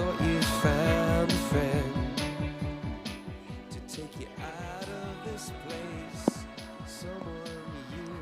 thought you found a friend to take you out of this place.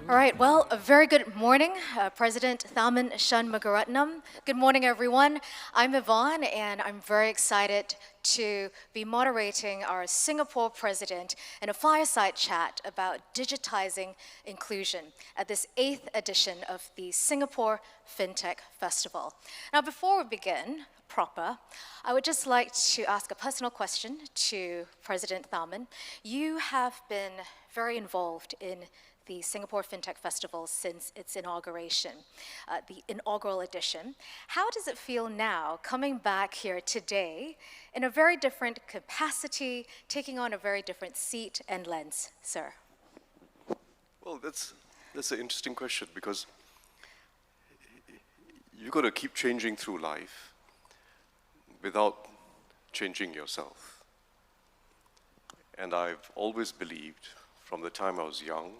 All right, well, a very good morning, President Tharman Shanmugaratnam. Good morning, everyone. I'm Yvonne, and I'm very excited to be moderating our Singapore president in a fireside chat about digitizing inclusion at this 8th edition of the Singapore FinTech Festival. Now, before we begin proper, I would just like to ask a personal question to President Tharman. You have been very involved in the Singapore FinTech Festival since its inauguration, the inaugural edition. How does it feel now coming back here today in a very different capacity, taking on a very different seat and lens, sir? Well, that's an interesting question, because you've got to keep changing through life without changing yourself. And I've always believed, from the time I was young,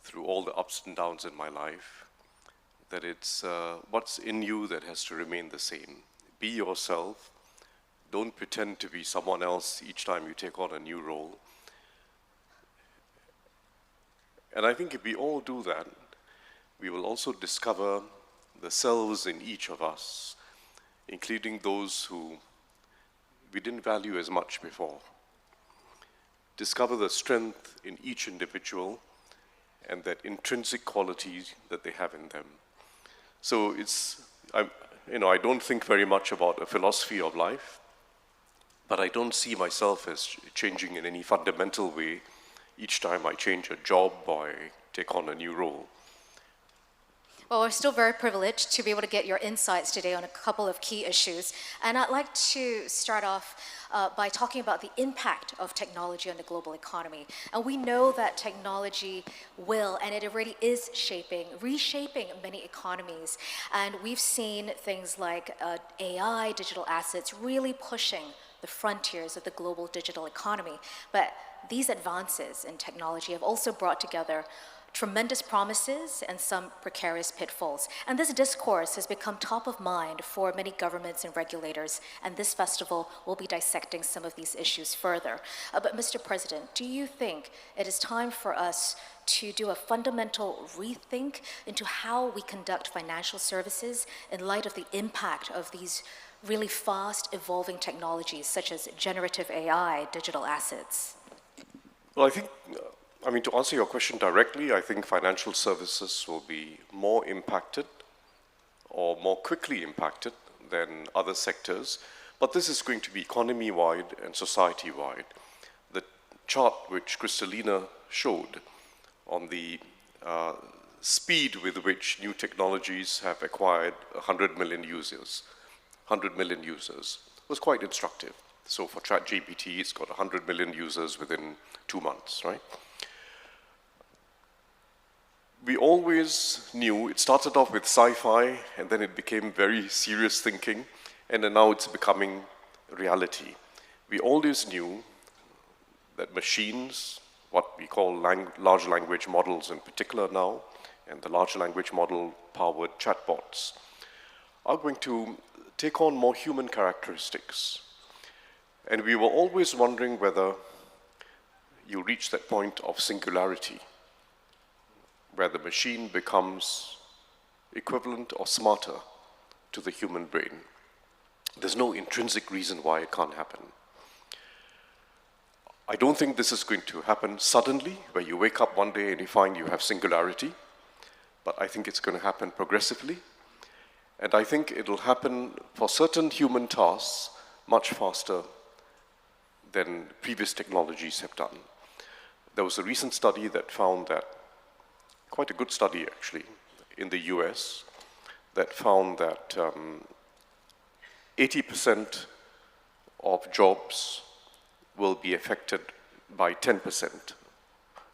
through all the ups and downs in my life, that it's what's in you that has to remain the same. Be yourself. Don't pretend to be someone else each time you take on a new role. And I think if we all do that, we will also discover the selves in each of us, including those who we didn't value as much before. Discover the strength in each individual and that intrinsic qualities that they have in them. So I don't think very much about a philosophy of life, but I don't see myself as changing in any fundamental way each time I change a job or I take on a new role. Well, we're still very privileged to be able to get your insights today on a couple of key issues. And I'd like to start off by talking about the impact of technology on the global economy. And we know that technology will, and it already is reshaping many economies. And we've seen things like AI, digital assets, really pushing the frontiers of the global digital economy. But these advances in technology have also brought together tremendous promises and some precarious pitfalls. And this discourse has become top of mind for many governments and regulators, and this festival will be dissecting some of these issues further. But Mr. President, do you think it is time for us to do a fundamental rethink into how we conduct financial services in light of the impact of these really fast evolving technologies such as generative AI, digital assets? Well, to answer your question directly, I think financial services will be more impacted or more quickly impacted than other sectors, but this is going to be economy-wide and society-wide. The chart which Kristalina showed on the speed with which new technologies have acquired 100 million users was quite instructive. So for ChatGPT, it's got 100 million users within 2 months, right? We always knew, it started off with sci-fi, and then it became very serious thinking, and then now it's becoming reality. We always knew that machines, what we call large language models in particular now, and the large language model-powered chatbots, are going to take on more human characteristics. And we were always wondering whether you reach that point of singularity, where the machine becomes equivalent or smarter to the human brain. There's no intrinsic reason why it can't happen. I don't think this is going to happen suddenly, where you wake up one day and you find you have singularity, but I think it's going to happen progressively. And I think it'll happen for certain human tasks much faster than previous technologies have done. There was a recent study that found that, quite a good study actually, in the US, that found that 80% of jobs will be affected by 10%.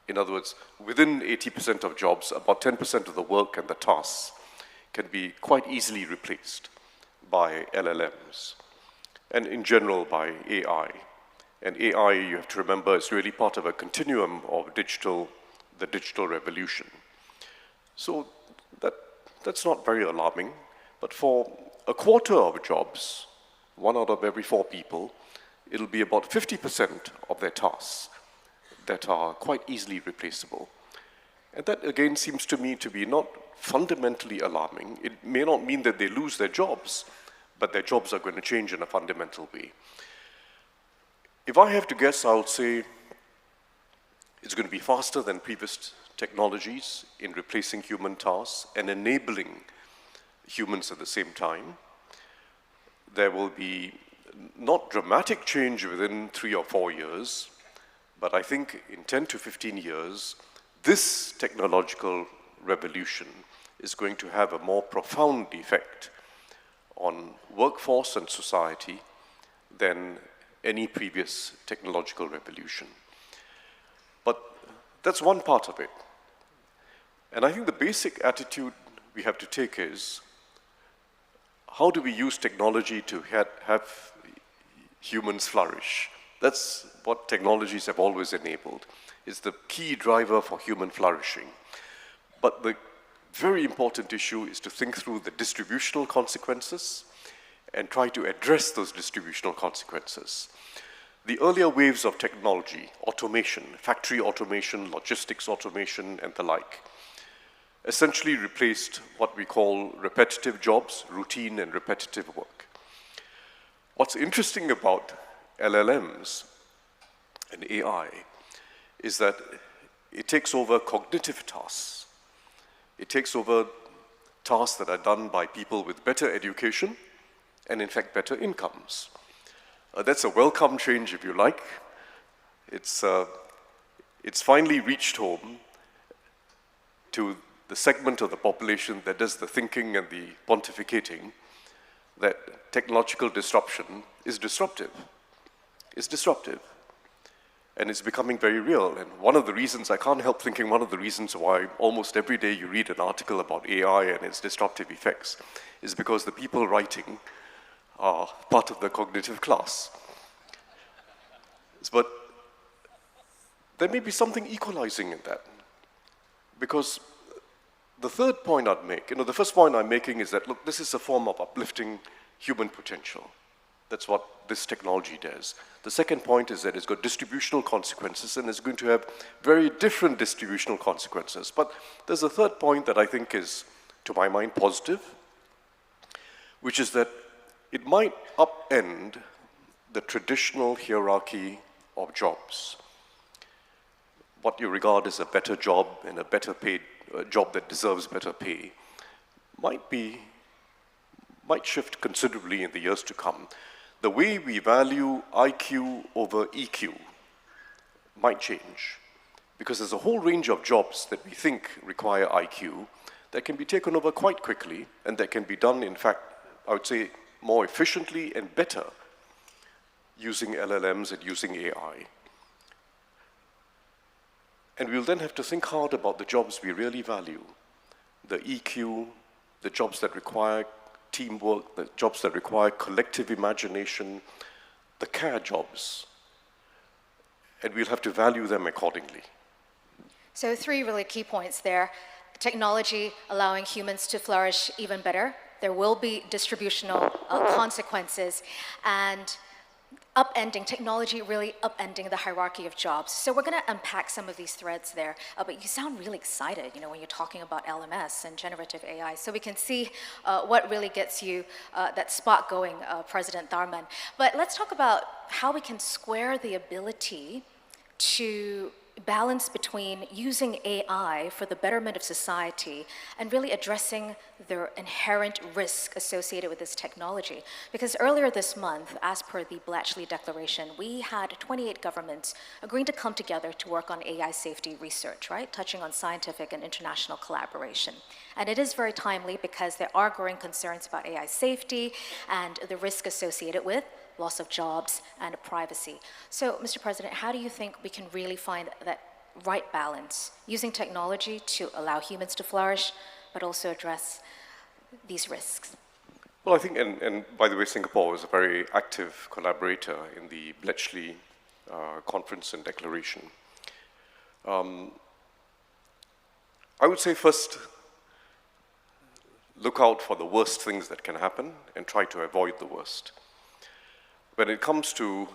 In other words, within 80% of jobs, about 10% of the work and the tasks can be quite easily replaced by LLMs, and in general by AI. And AI, you have to remember, is really part of a continuum of the digital revolution. So that's not very alarming, but for a quarter of jobs, 1 out of every 4 people, it'll be about 50% of their tasks that are quite easily replaceable. And that, again, seems to me to be not fundamentally alarming. It may not mean that they lose their jobs, but their jobs are going to change in a fundamental way. If I have to guess, I would say it's going to be faster than previous technologies in replacing human tasks and enabling humans at the same time. There will be not dramatic change within 3 or 4 years, but I think in 10 to 15 years, this technological revolution is going to have a more profound effect on workforce and society than any previous technological revolution. But that's one part of it. And I think the basic attitude we have to take is, how do we use technology to have humans flourish? That's what technologies have always enabled. It's the key driver for human flourishing. But the very important issue is to think through the distributional consequences and try to address those distributional consequences. The earlier waves of technology, automation, factory automation, logistics automation, and the like, essentially replaced what we call repetitive jobs, routine and repetitive work. What's interesting about LLMs and AI is that it takes over cognitive tasks. It takes over tasks that are done by people with better education and, in fact, better incomes. That's a welcome change, if you like. It's finally reached home to the segment of the population that does the thinking and the pontificating, that technological disruption is disruptive. It's disruptive. And it's becoming very real. And one of the reasons, I can't help thinking, one of the reasons why almost every day you read an article about AI and its disruptive effects is because the people writing are part of the cognitive class. But there may be something equalizing in that. Because the third point I'd make, the first point I'm making is that, look, this is a form of uplifting human potential. That's what this technology does. The second point is that it's got distributional consequences, and it's going to have very different distributional consequences. But there's a third point that I think is, to my mind, positive, which is that it might upend the traditional hierarchy of jobs. What you regard as a better job and a better paid job that deserves better pay might shift considerably in the years to come. The way we value IQ over EQ might change, because there's a whole range of jobs that we think require IQ that can be taken over quite quickly, and that can be done, in fact, I would say, more efficiently and better using LLMs and using AI. And we'll then have to think hard about the jobs we really value, the EQ, the jobs that require teamwork, the jobs that require collective imagination, the care jobs, and we'll have to value them accordingly. So 3 really key points there. Technology allowing humans to flourish even better. There will be distributional consequences, and technology really upending the hierarchy of jobs. So we're going to unpack some of these threads there, but you sound really excited, when you're talking about LMS and generative AI. So we can see what really gets you that spot going, President Tharman. But let's talk about how we can square the ability to balance between using AI for the betterment of society and really addressing the inherent risk associated with this technology. Because earlier this month, as per the Bletchley Declaration, we had 28 governments agreeing to come together to work on AI safety research, right? Touching on scientific and international collaboration. And it is very timely because there are growing concerns about AI safety and the risk associated with loss of jobs, and privacy. So, Mr. President, how do you think we can really find that right balance, using technology to allow humans to flourish, but also address these risks? Well, I think, and by the way, Singapore was a very active collaborator in the Bletchley conference and declaration. I would say first, look out for the worst things that can happen and try to avoid the worst. when it comes to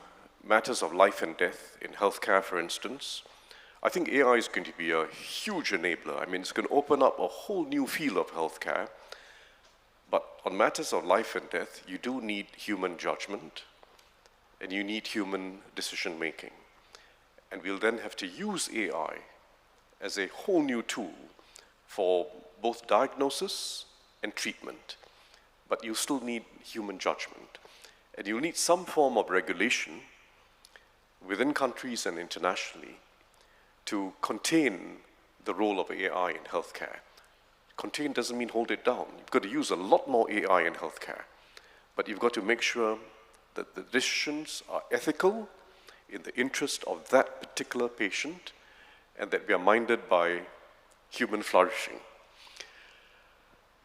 matters of life and death in healthcare, for instance, I think AI is going to be a huge enabler. I mean, it's going to open up a whole new field of healthcare. But on matters of life and death, you do need human judgment, and you need human decision making. And we'll then have to use AI as a whole new tool for both diagnosis and treatment. But you still need human judgment. And you'll need some form of regulation within countries and internationally to contain the role of AI in healthcare. Contain doesn't mean hold it down. You've got to use a lot more AI in healthcare. But you've got to make sure that the decisions are ethical in the interest of that particular patient and that we are minded by human flourishing.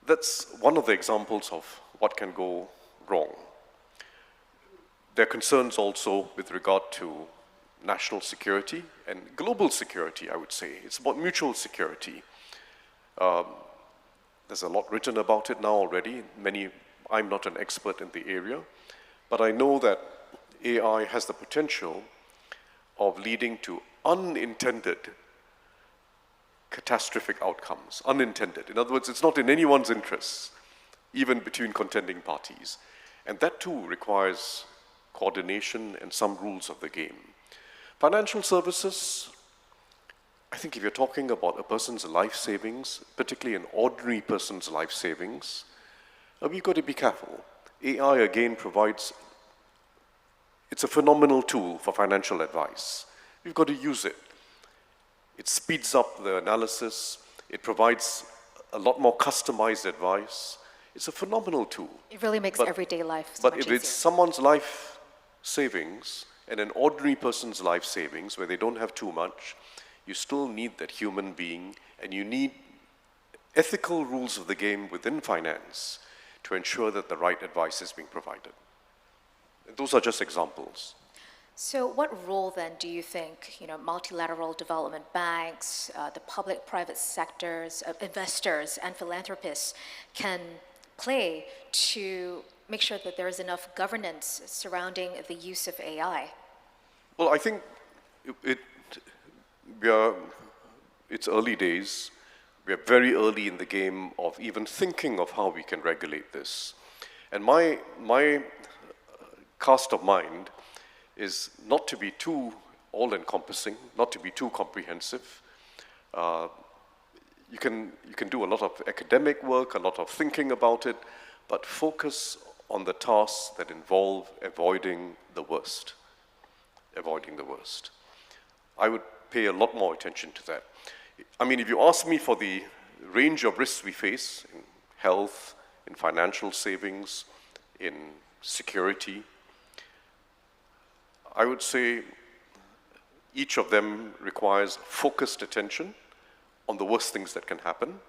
That's one of the examples of what can go wrong. There are concerns also with regard to national security and global security, I would say. It's about mutual security. There's a lot written about it now already. I'm not an expert in the area, but I know that AI has the potential of leading to unintended catastrophic outcomes. Unintended. In other words, it's not in anyone's interests, even between contending parties. And that too requires coordination and some rules of the game. Financial services, I think if you're talking about a person's life savings, particularly an ordinary person's life savings, we've got to be careful. AI again it's a phenomenal tool for financial advice. We've got to use it. It speeds up the analysis. It provides a lot more customized advice. It's a phenomenal tool. It really makes everyday life so much But if easier. it's someone's life savings and an ordinary person's life savings where they don't have too much, you still need that human being, and you need ethical rules of the game within finance to ensure that the right advice is being provided. Those are just examples. So what role then do you think, multilateral development banks, the public-private sectors, investors and philanthropists can play to make sure that there is enough governance surrounding the use of AI? Well, I think it's early days. We are very early in the game of even thinking of how we can regulate this. And my cast of mind is not to be too all-encompassing, not to be too comprehensive. You can do a lot of academic work, a lot of thinking about it, but focus on the tasks that involve avoiding the worst. Avoiding the worst. I would pay a lot more attention to that. I mean, if you ask me for the range of risks we face in health, in financial savings, in security, I would say each of them requires focused attention on the worst things that can happen.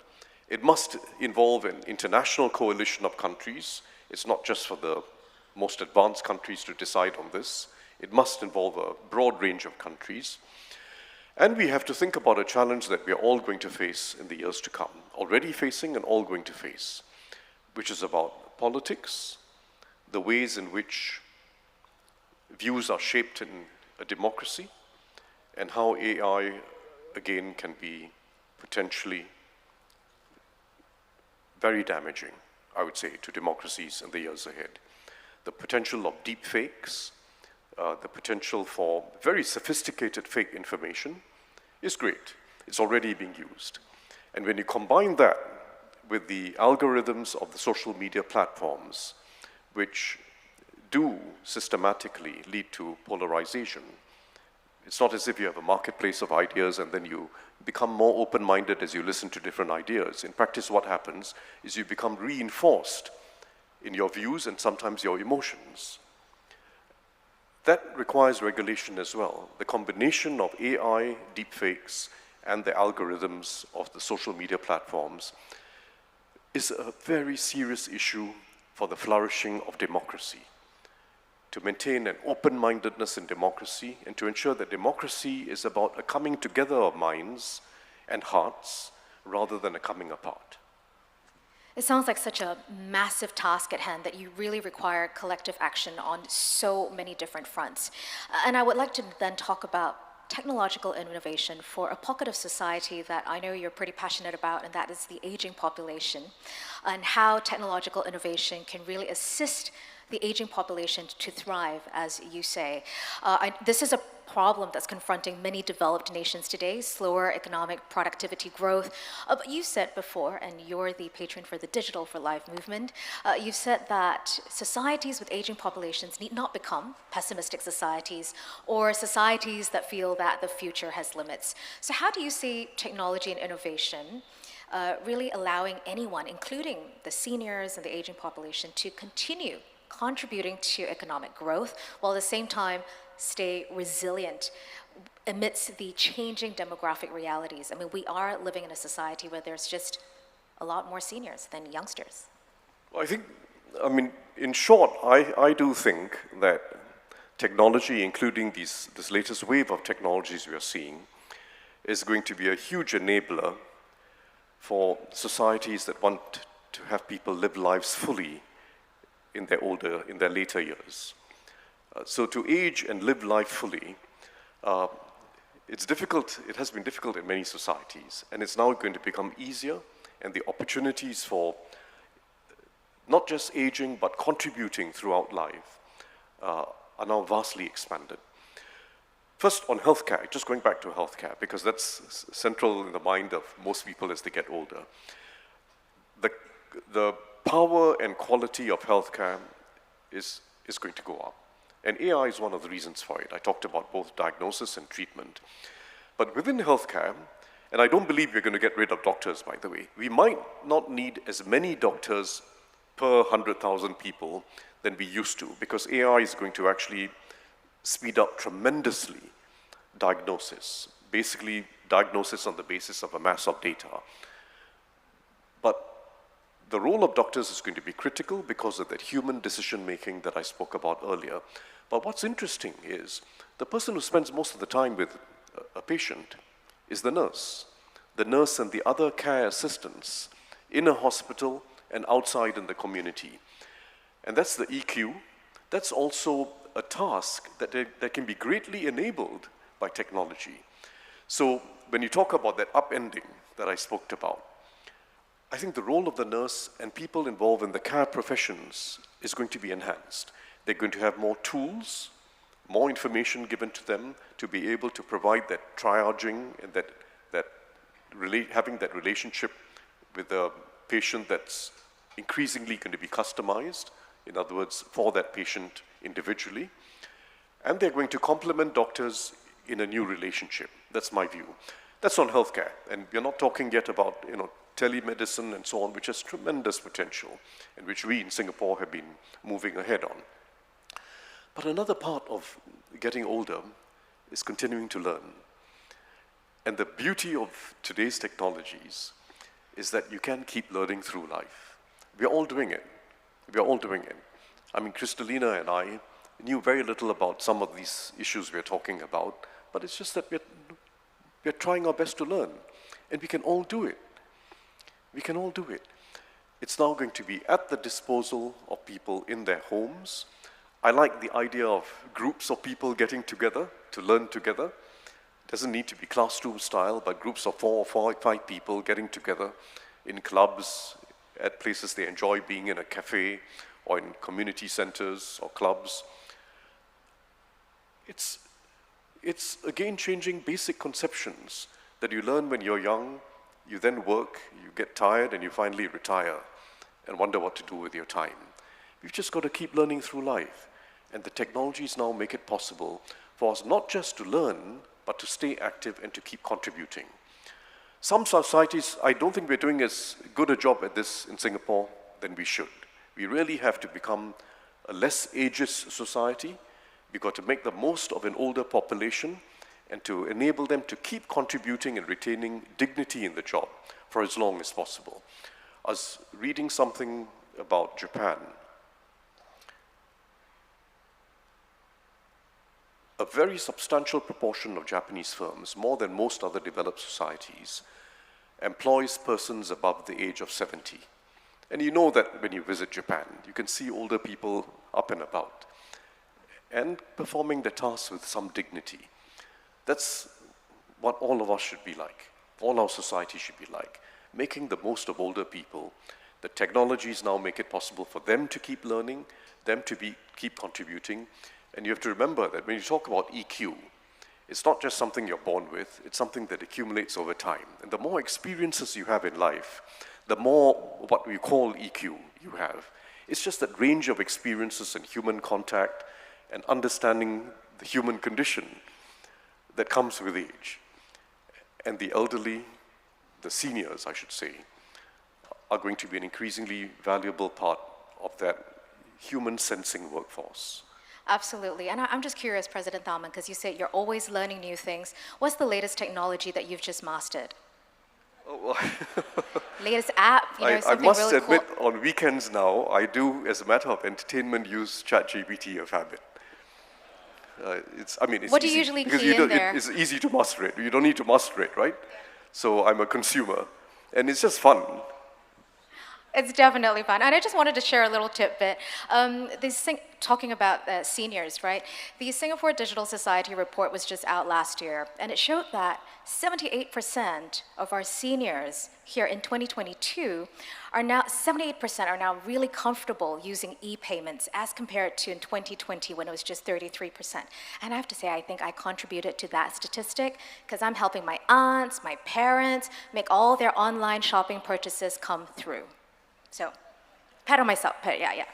It must involve an international coalition of countries. It's not just for the most advanced countries to decide on this. It must involve a broad range of countries. And we have to think about a challenge that we are all going to face in the years to come, already facing and all going to face, which is about politics, the ways in which views are shaped in a democracy, and how AI, again, can be potentially very damaging, I would say, to democracies in the years ahead. The potential of deep fakes, the potential for very sophisticated fake information is great. It's already being used. And when you combine that with the algorithms of the social media platforms, which do systematically lead to polarization, it's not as if you have a marketplace of ideas and then you become more open-minded as you listen to different ideas. In practice, what happens is you become reinforced in your views and sometimes your emotions. That requires regulation as well. The combination of AI, deepfakes, and the algorithms of the social media platforms is a very serious issue for the flourishing of democracy. To maintain an open-mindedness in democracy and to ensure that democracy is about a coming together of minds and hearts rather than a coming apart. It sounds like such a massive task at hand that you really require collective action on so many different fronts. And I would like to then talk about technological innovation for a pocket of society that I know you're pretty passionate about, and that is the aging population, and how technological innovation can really assist the aging population to thrive, as you say. This is a problem that's confronting many developed nations today, slower economic productivity growth. But you said before, and you're the patron for the Digital for Life movement, you've said that societies with aging populations need not become pessimistic societies or societies that feel that the future has limits. So how do you see technology and innovation really allowing anyone, including the seniors and the aging population, to continue contributing to economic growth, while at the same time stay resilient amidst the changing demographic realities? I mean, we are living in a society where there's just a lot more seniors than youngsters. In short, I do think that technology, including this latest wave of technologies we are seeing, is going to be a huge enabler for societies that want to have people live lives fully in their later years. So to age and live life fully, it's difficult. It has been difficult in many societies, and it's now going to become easier, and the opportunities for not just aging, but contributing throughout life are now vastly expanded. First, on healthcare, just going back to healthcare, because that's central in the mind of most people as they get older. The power and quality of healthcare is going to go up. And AI is one of the reasons for it. I talked about both diagnosis and treatment. But within healthcare, and I don't believe we're going to get rid of doctors, by the way, we might not need as many doctors per 100,000 people than we used to, because AI is going to actually speed up tremendously diagnosis, basically diagnosis on the basis of a mass of data. But the role of doctors is going to be critical because of that human decision-making that I spoke about earlier. But what's interesting is the person who spends most of the time with a patient is the nurse. The nurse and the other care assistants in a hospital and outside in the community. And that's the EQ. That's also a task that can be greatly enabled by technology. So when you talk about that upending that I spoke about, I think the role of the nurse and people involved in the care professions is going to be enhanced. They're going to have more tools, more information given to them to be able to provide that triaging and having that relationship with the patient that's increasingly going to be customized, in other words, for that patient individually. And they're going to complement doctors in a new relationship. That's my view. That's on healthcare. And we're not talking yet about, telemedicine and so on, which has tremendous potential and which we in Singapore have been moving ahead on. But another part of getting older is continuing to learn. And the beauty of today's technologies is that you can keep learning through life. We're all doing it. I mean, Kristalina and I knew very little about some of these issues we're talking about, but it's just that we're trying our best to learn, and we can all do it. It's now going to be at the disposal of people in their homes. I like the idea of groups of people getting together to learn together. It doesn't need to be classroom style, but groups of 4 or 5 people getting together in clubs, at places they enjoy being, in a cafe or in community centers or clubs. It's again changing basic conceptions that you learn when you're young. You then work, you get tired, and you finally retire and wonder what to do with your time. You've just got to keep learning through life. And the technologies now make it possible for us not just to learn, but to stay active and to keep contributing. Some societies, I don't think we're doing as good a job at this in Singapore than we should. We really have to become a less ageist society. We've got to make the most of an older population and to enable them to keep contributing and retaining dignity in the job for as long as possible. I was reading something about Japan. A very substantial proportion of Japanese firms, more than most other developed societies, employs persons above the age of 70. And you know that when you visit Japan, you can see older people up and about and performing their tasks with some dignity. That's what all of us should be like. All our society should be like, making the most of older people. The technologies now make it possible for them to keep learning, them to keep contributing. And you have to remember that when you talk about EQ, it's not just something you're born with, it's something that accumulates over time. And the more experiences you have in life, the more what we call EQ you have. It's just that range of experiences and human contact and understanding the human condition that comes with age. And the elderly, the seniors, I should say, are going to be an increasingly valuable part of that human sensing workforce. Absolutely. And I'm just curious, President Tharman, because you say you're always learning new things. What's the latest technology that you've just mastered? Oh, Latest app, I something must really admit, cool. on weekends now, I do, as a matter of entertainment, use ChatGPT of habit. It's What do you easy, usually because key in there? it's easy to master it. You don't need to master it, right? So I'm a consumer, and it's just fun. It's definitely fun. And I just wanted to share a little tidbit. Talking about seniors, right? The Singapore Digital Society report was just out last year, and it showed that 78% of our seniors here in 2022 78% are now really comfortable using e-payments as compared to in 2020 when it was just 33%. And I have to say, I think I contributed to that statistic because I'm helping my aunts, my parents make all their online shopping purchases come through. So, pat on myself, yeah.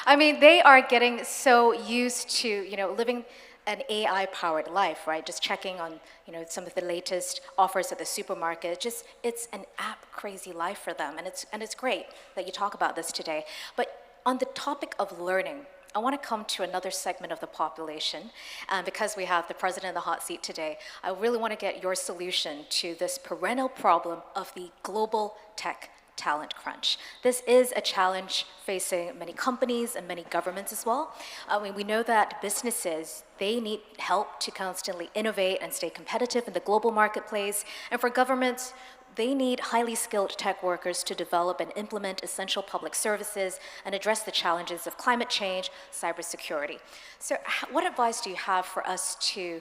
I mean, they are getting so used to, living an AI-powered life, right? Just checking on, some of the latest offers at the supermarket. It's an app-crazy life for them, and it's great that you talk about this today. But on the topic of learning, I want to come to another segment of the population, and because we have the president in the hot seat today, I really want to get your solution to this perennial problem of the global tech talent crunch. This is a challenge facing many companies and many governments as well. We know that businesses, they need help to constantly innovate and stay competitive in the global marketplace. And for governments, they need highly skilled tech workers to develop and implement essential public services and address the challenges of climate change, cybersecurity. So what advice do you have for us to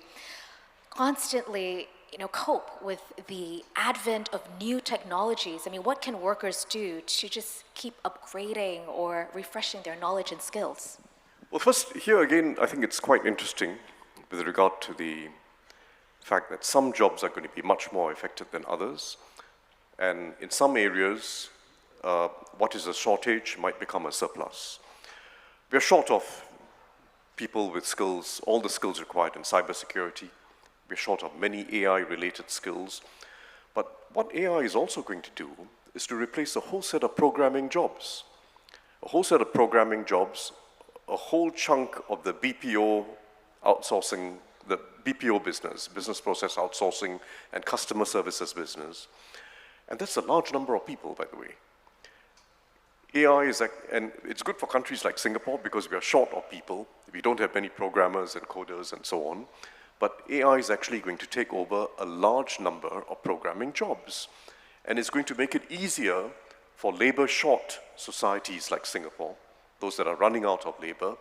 constantly cope with the advent of new technologies? I mean, what can workers do to just keep upgrading or refreshing their knowledge and skills? Well, first, here again, I think it's quite interesting with regard to the fact that some jobs are going to be much more effective than others. And in some areas, what is a shortage might become a surplus. We're short of people with skills, all the skills required in cybersecurity. We're short of many AI-related skills. But what AI is also going to do is to replace a whole set of programming jobs. A whole set of programming jobs, a whole chunk of the BPO outsourcing, the BPO business, business process outsourcing and customer services business. And that's a large number of people, by the way. AI is, and it's good for countries like Singapore because we are short of people. We don't have many programmers and coders and so on. But AI is actually going to take over a large number of programming jobs. And it's going to make it easier for labor-short societies like Singapore, those that are running out of labor.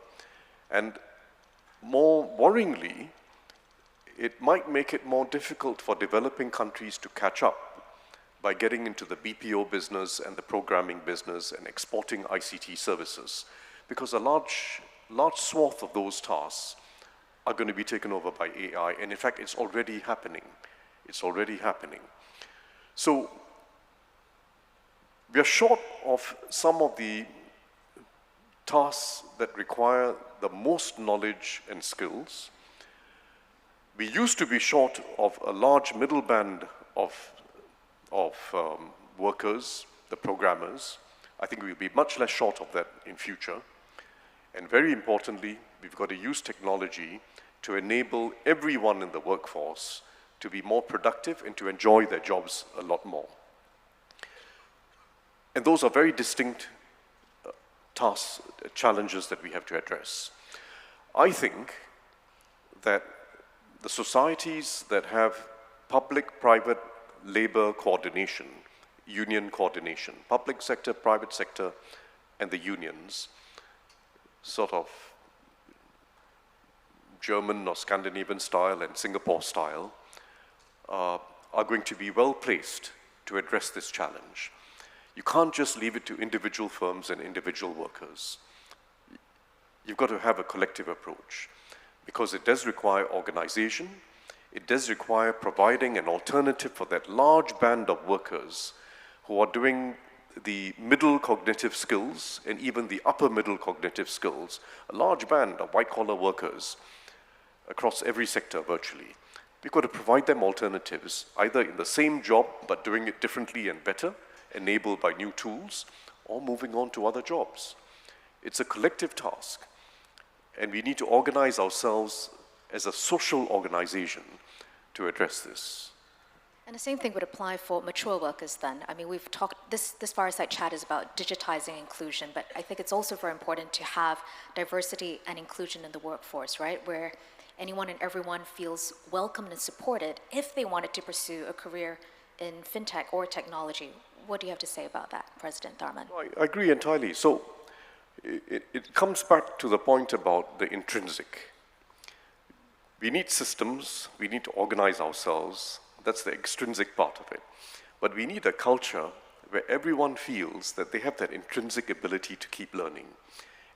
And more worryingly, it might make it more difficult for developing countries to catch up by getting into the BPO business and the programming business and exporting ICT services. Because a large swath of those tasks are going to be taken over by AI, and in fact, it's already happening. It's already happening. So we are short of some of the tasks that require the most knowledge and skills. We used to be short of a large middle band of workers, the programmers. I think we'll be much less short of that in future. And very importantly, we've got to use technology to enable everyone in the workforce to be more productive and to enjoy their jobs a lot more. And those are very distinct tasks, challenges that we have to address. I think that the societies that have public-private labor coordination union coordination, public sector, private sector, and the unions, sort of German or Scandinavian style and Singapore style, are going to be well placed to address this challenge. You can't just leave it to individual firms and individual workers. You've got to have a collective approach, because it does require organization. It does require providing an alternative for that large band of workers who are doing the middle cognitive skills and even the upper middle cognitive skills, a large band of white-collar workers across every sector virtually. We've got to provide them alternatives, either in the same job but doing it differently and better, enabled by new tools, or moving on to other jobs. It's a collective task, and we need to organize ourselves as a social organization to address this. And the same thing would apply for mature workers then. I mean, we've talked, this Fireside chat is about digitizing inclusion, but I think it's also very important to have diversity and inclusion in the workforce, right? Where anyone and everyone feels welcomed and supported if they wanted to pursue a career in fintech or technology. What do you have to say about that, President Tharman? I agree entirely. So it comes back to the point about the intrinsic. We need systems, we need to organize ourselves. That's the extrinsic part of it. But we need a culture where everyone feels that they have that intrinsic ability to keep learning.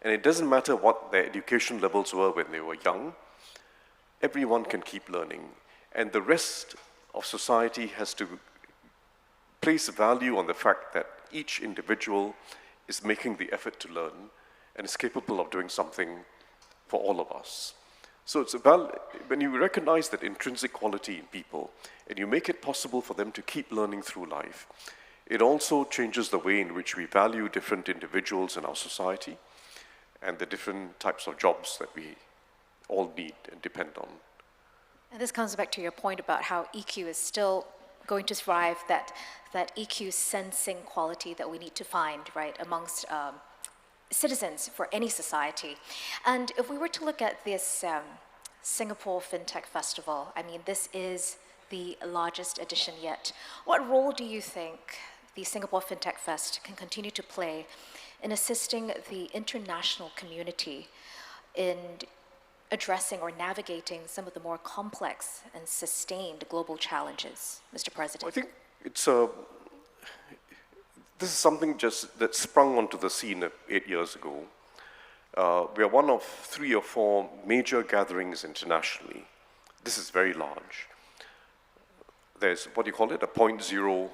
And it doesn't matter what their education levels were when they were young, everyone can keep learning. And the rest of society has to place value on the fact that each individual is making the effort to learn and is capable of doing something for all of us. So it's when you recognize that intrinsic quality in people and you make it possible for them to keep learning through life, it also changes the way in which we value different individuals in our society and the different types of jobs that we all need and depend on. And this comes back to your point about how EQ is still going to thrive, that EQ sensing quality that we need to find, right, amongst citizens for any society. And if we were to look at this Singapore FinTech Festival, I mean, this is the largest edition yet. What role do you think the Singapore FinTech Fest can continue to play in assisting the international community in addressing or navigating some of the more complex and sustained global challenges, Mr. President? I think this is something just that sprung onto the scene 8 years ago. We are one of 3 or 4 major gatherings internationally. This is very large. There's, what do you call it, a 0.0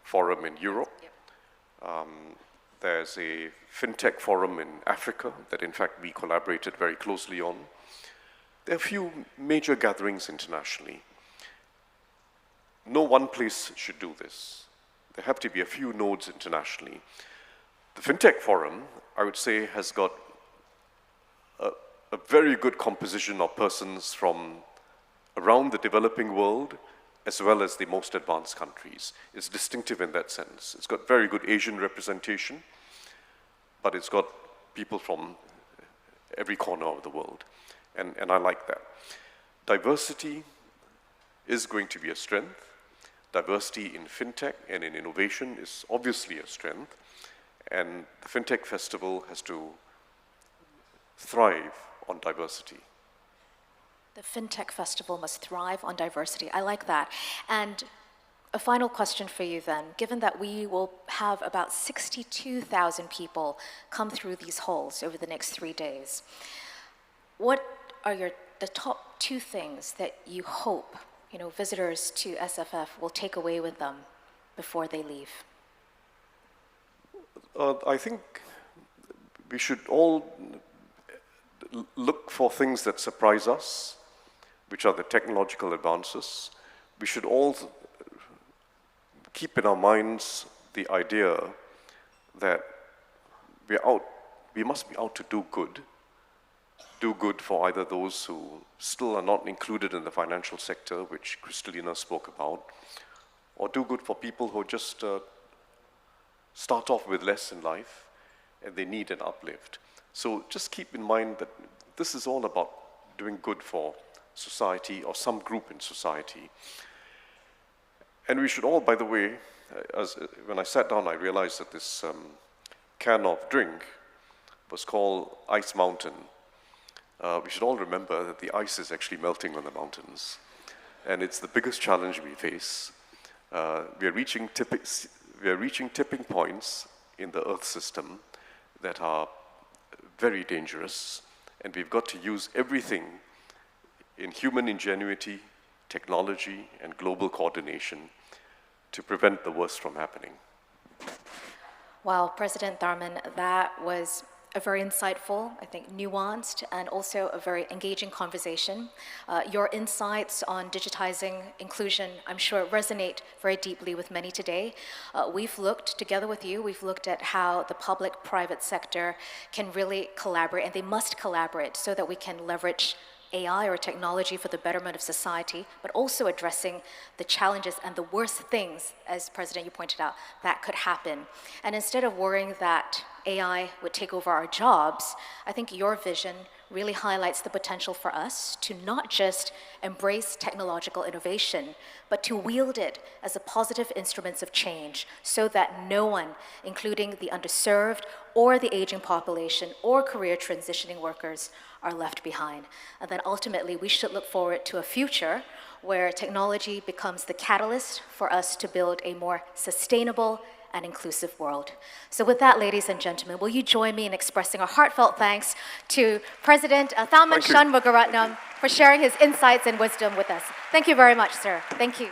forum in Europe. Yep. There's a FinTech forum in Africa that, in fact, we collaborated very closely on. There are a few major gatherings internationally. No one place should do this. There have to be a few nodes internationally. The FinTech Forum, I would say, has got a very good composition of persons from around the developing world as well as the most advanced countries. It's distinctive in that sense. It's got very good Asian representation, but it's got people from every corner of the world, and I like that. Diversity is going to be a strength. Diversity in fintech and in innovation is obviously a strength, and the FinTech Festival has to thrive on diversity. The FinTech Festival must thrive on diversity. I like that. And a final question for you then. Given that we will have about 62,000 people come through these halls over the next 3 days, what are the top 2 things that you hope visitors to SFF will take away with them before they leave? I think we should all look for things that surprise us, which are the technological advances. We should all keep in our minds the idea that we must be out to do good for either those who still are not included in the financial sector, which Kristalina spoke about, or do good for people who just start off with less in life and they need an uplift. So just keep in mind that this is all about doing good for society or some group in society. And we should all, by the way, when I sat down, I realized that this can of drink was called Ice Mountain. We should all remember that the ice is actually melting on the mountains, and it's the biggest challenge we face. We are reaching tipping points in the Earth system that are very dangerous, and we've got to use everything in human ingenuity, technology, and global coordination to prevent the worst from happening. Wow, President Tharman, that was a very insightful, I think nuanced, and also a very engaging conversation. Your insights on digitizing inclusion, I'm sure, resonate very deeply with many today. We've looked, together with you, we've looked at how the public-private sector can really collaborate, and they must collaborate so that we can leverage AI or technology for the betterment of society, but also addressing the challenges and the worst things, as President, you pointed out, that could happen. And instead of worrying that AI would take over our jobs, I think your vision really highlights the potential for us to not just embrace technological innovation, but to wield it as a positive instruments of change so that no one, including the underserved or the aging population or career transitioning workers, are left behind. And then ultimately, we should look forward to a future where technology becomes the catalyst for us to build a more sustainable and inclusive world. So with that, ladies and gentlemen, will you join me in expressing our heartfelt thanks to President Tharman Shanmugaratnam for sharing his insights and wisdom with us. Thank you very much, sir. Thank you.